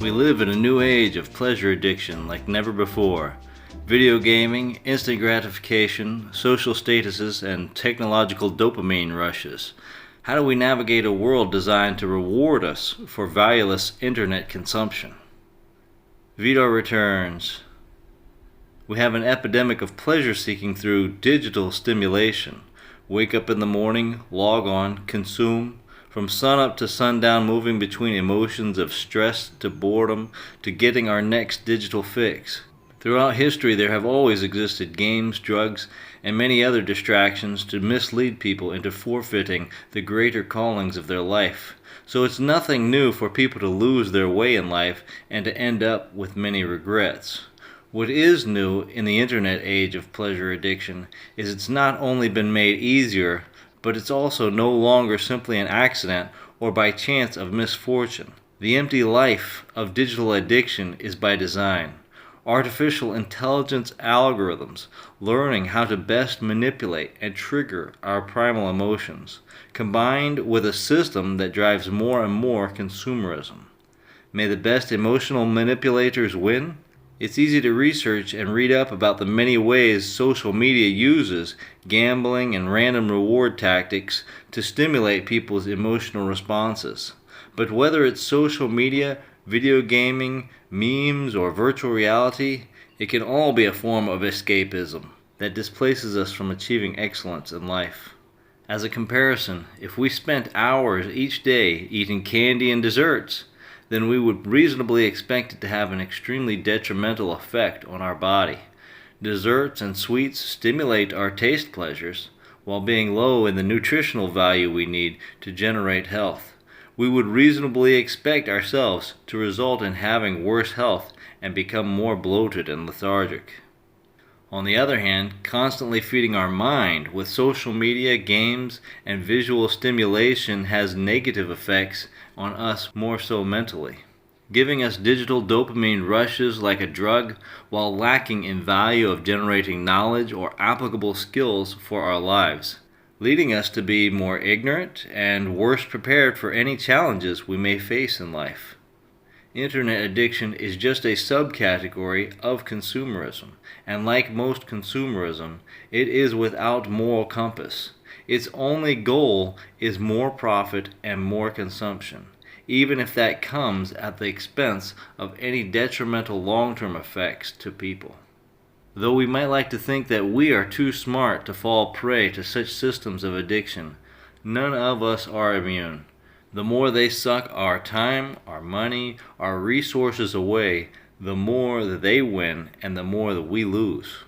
We live in a new age of pleasure addiction like never before. Video gaming, instant gratification, social statuses, and technological dopamine rushes. How do we navigate a world designed to reward us for valueless internet consumption? VidarReturns. We have an epidemic of pleasure seeking through digital stimulation. Wake up in the morning, log on, consume, from sunup to sundown, moving between emotions of stress to boredom to getting our next digital fix. Throughout history, there have always existed games, drugs, and many other distractions to mislead people into forfeiting the greater callings of their life. So it's nothing new for people to lose their way in life and to end up with many regrets. What is new in the internet age of pleasure addiction is it's not only been made easier, but it's also no longer simply an accident or by chance of misfortune. The empty life of digital addiction is by design. Artificial intelligence algorithms learning how to best manipulate and trigger our primal emotions, combined with a system that drives more and more consumerism. May the best emotional manipulators win? It's easy to research and read up about the many ways social media uses gambling and random reward tactics to stimulate people's emotional responses. But whether it's social media, video gaming, memes, or virtual reality, it can all be a form of escapism that displaces us from achieving excellence in life. As a comparison, if we spent hours each day eating candy and desserts, then we would reasonably expect it to have an extremely detrimental effect on our body. Desserts and sweets stimulate our taste pleasures, while being low in the nutritional value we need to generate health. We would reasonably expect ourselves to result in having worse health and become more bloated and lethargic. On the other hand, constantly feeding our mind with social media, games, and visual stimulation has negative effects on us more so mentally, giving us digital dopamine rushes like a drug while lacking in value of generating knowledge or applicable skills for our lives, leading us to be more ignorant and worse prepared for any challenges we may face in life. Internet addiction is just a subcategory of consumerism, and like most consumerism, it is without moral compass. Its only goal is more profit and more consumption, even if that comes at the expense of any detrimental long-term effects to people. Though we might like to think that we are too smart to fall prey to such systems of addiction, none of us are immune. The more they suck our time, our money, our resources away, the more that they win and the more that we lose.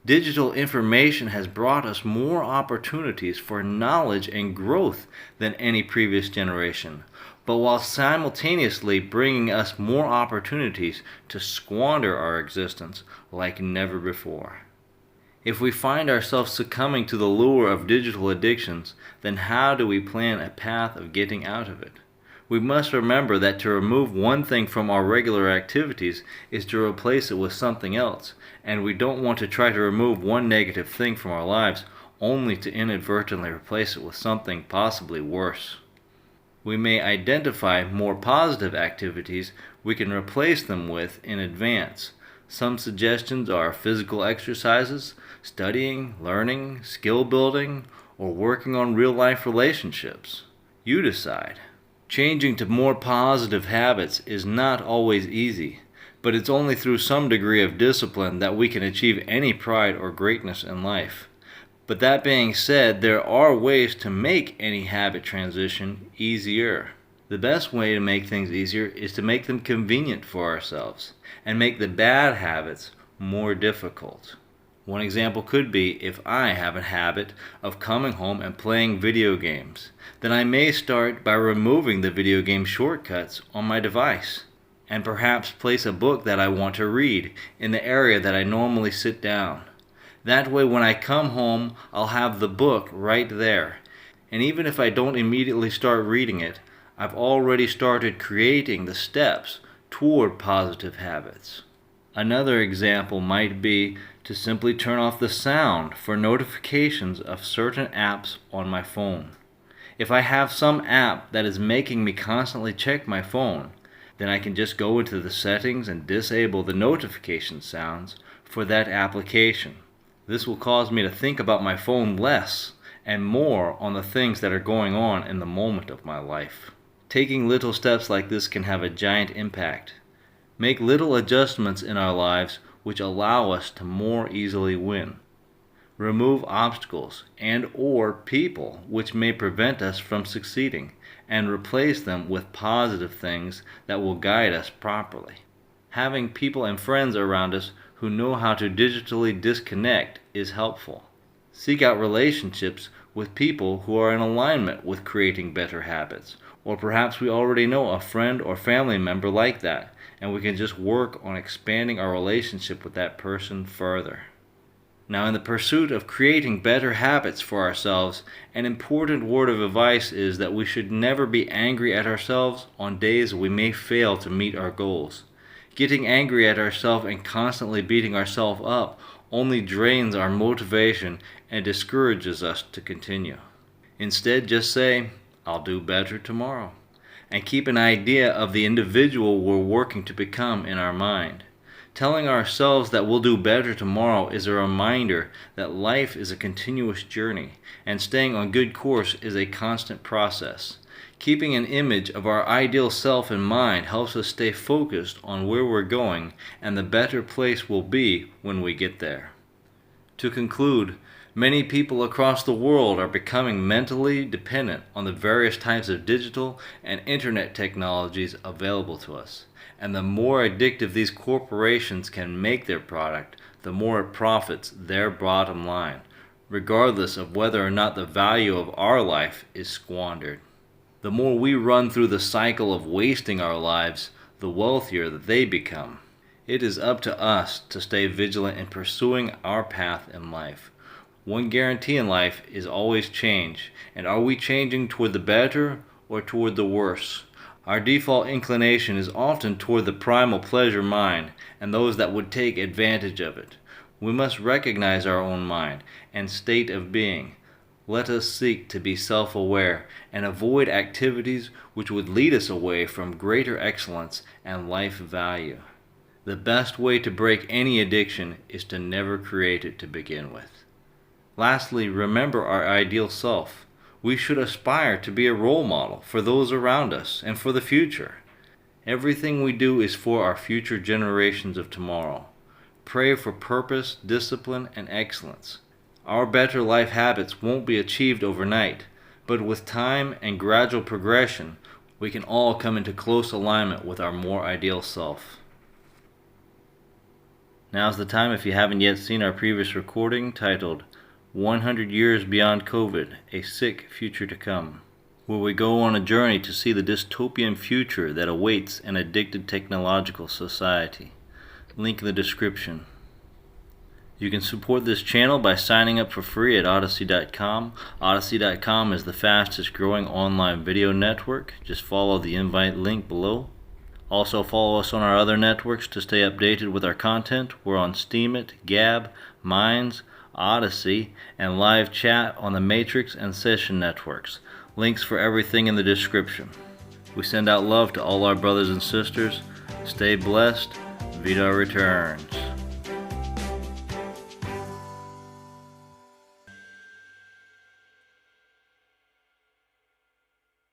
Digital information has brought us more opportunities for knowledge and growth than any previous generation, but while simultaneously bringing us more opportunities to squander our existence like never before. If we find ourselves succumbing to the lure of digital addictions, then how do we plan a path of getting out of it? We must remember that to remove one thing from our regular activities is to replace it with something else, and we don't want to try to remove one negative thing from our lives only to inadvertently replace it with something possibly worse. We may identify more positive activities we can replace them with in advance. Some suggestions are physical exercises, studying, learning, skill building, or working on real-life relationships. You decide. Changing to more positive habits is not always easy, but it's only through some degree of discipline that we can achieve any pride or greatness in life. But that being said, there are ways to make any habit transition easier. The best way to make things easier is to make them convenient for ourselves and make the bad habits more difficult. One example could be if I have a habit of coming home and playing video games, then I may start by removing the video game shortcuts on my device and perhaps place a book that I want to read in the area that I normally sit down. That way when I come home, I'll have the book right there. And even if I don't immediately start reading it, I've already started creating the steps toward positive habits. Another example might be to simply turn off the sound for notifications of certain apps on my phone. If I have some app that is making me constantly check my phone, Then I can just go into the settings and disable the notification sounds for that application. This will cause me to think about my phone less and more on the things that are going on in the moment of my life. Taking little steps like this can have a giant impact. Make little adjustments in our lives which allow us to more easily win. Remove obstacles and or people which may prevent us from succeeding, and replace them with positive things that will guide us properly. Having people and friends around us who know how to digitally disconnect is helpful. Seek out relationships with people who are in alignment with creating better habits, or perhaps we already know a friend or family member like that, and we can just work on expanding our relationship with that person further. Now, in the pursuit of creating better habits for ourselves, an important word of advice is that we should never be angry at ourselves on days we may fail to meet our goals. Getting angry at ourselves and constantly beating ourselves up only drains our motivation and discourages us to continue. Instead, just say, "I'll do better tomorrow," and keep an idea of the individual we're working to become in our mind. Telling ourselves that we'll do better tomorrow is a reminder that life is a continuous journey, and staying on good course is a constant process. Keeping an image of our ideal self in mind helps us stay focused on where we're going and the better place we'll be when we get there. To conclude, many people across the world are becoming mentally dependent on the various types of digital and internet technologies available to us. And the more addictive these corporations can make their product, the more it profits their bottom line, regardless of whether or not the value of our life is squandered. The more we run through the cycle of wasting our lives, the wealthier that they become. It is up to us to stay vigilant in pursuing our path in life. One guarantee in life is always change, and are we changing toward the better or toward the worse? Our default inclination is often toward the primal pleasure mind and those that would take advantage of it. We must recognize our own mind and state of being. Let us seek to be self-aware and avoid activities which would lead us away from greater excellence and life value. The best way to break any addiction is to never create it to begin with. Lastly, remember our ideal self. We should aspire to be a role model for those around us and for the future. Everything we do is for our future generations of tomorrow. Pray for purpose, discipline, and excellence. Our better life habits won't be achieved overnight, but with time and gradual progression, we can all come into close alignment with our more ideal self. Now's the time, if you haven't yet seen our previous recording titled 100 Years Beyond COVID, A Sick Future to Come, where we go on a journey to see the dystopian future that awaits an addicted technological society. Link in the description. You can support this channel by signing up for free at ODYSEE.com. ODYSEE.com is the fastest growing online video network. Just follow the invite link below. Also follow us on our other networks to stay updated with our content. We're on Steemit, Gab, Minds, ODYSEE, and live chat on the Matrix and Session networks. Links for everything in the description. We send out love to all our brothers and sisters. Stay blessed. VidarReturns.